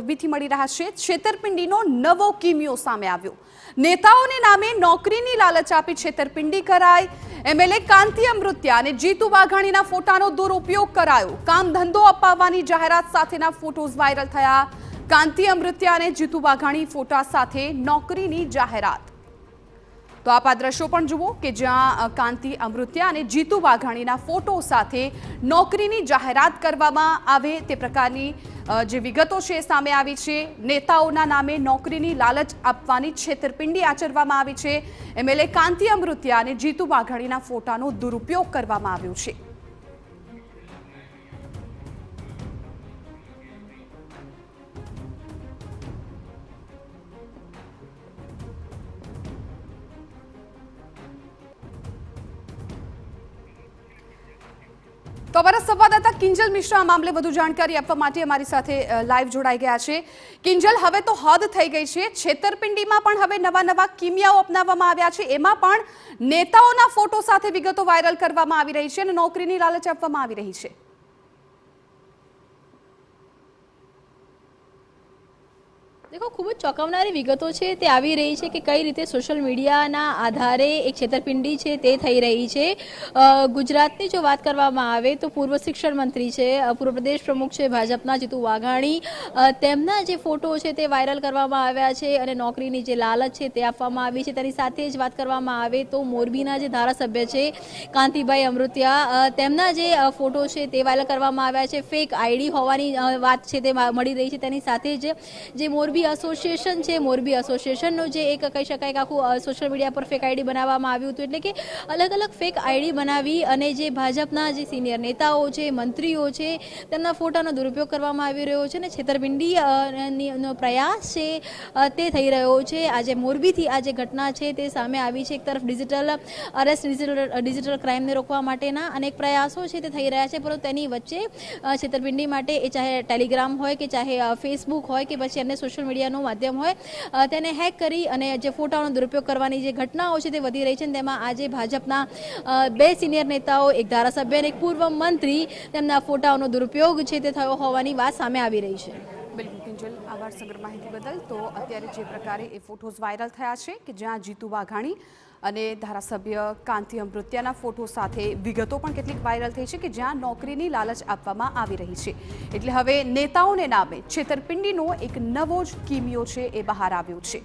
મોરબીથી મળી રહ્યા છે। છેતરપિંડીનો નવો કિમિયો સામે આવ્યો। નેતાઓને નામે નોકરીની લાલચ આપી છેતરપિંડી કરાઈ। એમએલએ કાંતિ અમૃત્યા અને જીતુ વાઘાણીના ફોટાનો દુરુપયોગ કરાયો। કામ ધંધો અપાવવાની જાહેરાત સાથેના ફોટોઝ વાયરલ થયા। કાંતિ અમૃત્યા અને જીતુ વાઘાણી ફોટા સાથે નોકરીની જાહેરાત। તો આપ આ દ્રશ્યો પણ જુઓ કે જ્યાં કાંતિ અમૃત્યા અને જીતુ વાઘાણીના ફોટો સાથે નોકરીની જાહેરાત કરવામાં આવે તે પ્રકારની જે વિગતો છે સામે આવી છે। નેતાઓના નામે નોકરીની લાલચ આપવાની છેતરપિંડી આચરવામાં આવી છે। એમએલએ કાંતિ અમૃત્યા અને જીતુ વાઘાણીના ફોટાનો દુરુપયોગ કરવામાં આવ્યો છે। तो हमारा संवाददाता किंजल मिश्रा आ मामले વધુ જાણકારી આપવા માટે અમારી સાથે લાઈવ જોડાઈ ગયા છે। કિંજલ, હવે તો હદ થઈ ગઈ છે। છેતરપિંડીમાં પણ હવે નવા કિમિયાઓ અપનાવવામાં આવ્યા છે। એમાં પણ નેતાઓના ફોટો સાથે વિગતો વાયરલ કરવામાં આવી રહી છે અને નોકરીની લાલચ આપવામાં આવી રહી છે। देखो खूब चौंकावनारी विगतो छे ते आवी रही है कि कई रीते सोशल मीडियाना आधारे एक छेतरपिंडी छे ते थई रही है। गुजरातनी जो बात करवामां आवे तो पूर्व शिक्षण मंत्री छे, पूर्व प्रदेश प्रमुख छे भाजपना जीतू वाघाणी, तेमना जे फोटो छे ते वायरल करवामां आव्या छे अने नौकरीनी जे लालच छे ते आपवामां आवी छे। तेनी साथे ज बात करवामां आवे तो मोरबीना जे धारासभ्य छे कांतिभाई अमृत्या, तेमना जे फोटो छे ते वायरल करवामां आव्या छे। फेक आईडी होवानी वात छे ते मळी रही छे। तेनी साथे ज जे मोरबी एसोसिएशन है, मोरबी एसोसिएशन जो एक कही शकाय कि आखू सोशल मीडिया पर फेक आईडी बनाववामां आव्युं हतुं। एटले के अलग अलग फेक आईडी बनावी अने जे भाजपना जे सीनियर नेताओ छे, मंत्रीओ छे, तेमना फोटानो दुरुपयोग करवामां आवी रह्यो छे ने छेतरपिंडी नो प्रयास छे ते थई रह्यो छे। आज मोरबीथी आ जे घटना छे ते सामे आवी छे। एक तरफ डिजिटल अरेस्ट, डिजिटल क्राइम ने रोकवा माटेना अनेक प्रयासों छे ते थई रह्या छे, परंतु तेनी वच्चे छेतरपिंडी माटे ए चाहे टेलिग्राम होय के चाहे फेसबुक होय के पछी अन्य सोशल मीडियाનું માધ્યમ હોય તેને હેક કરી અને જે ફોટાનો દુરુપયોગ કરવાની જે ઘટનાઓ છે તે વધી રહી છે। તેમાં આજે ભાજપના બે સિનિયર નેતાઓ, એક ધારાસભ્ય અને એક પૂર્વ મંત્રી, તેમના ફોટાઓનો દુરુપયોગ છે તે થયો હોવાની વાત સામે આવી રહી છે। બિલકુલ કિંજલ, આભાર સમગ્ર માહિતી બદલ। તો અત્યારે જે પ્રકારે એ ફોટોઝ વાયરલ થયા છે કે જ્યાં જીતુ વાઘાણી અને ધારાસભ્ય કાંતિ અમૃત્યાના ફોટો સાથે વિગતો પણ કેટલીક વાયરલ થઈ છે કે જ્યાં નોકરીની લાલચ આપવામાં આવી રહી છે। એટલે હવે નેતાઓને નામે છેતરપિંડીનો એક નવો જ કિમિયો છે એ બહાર આવ્યો છે।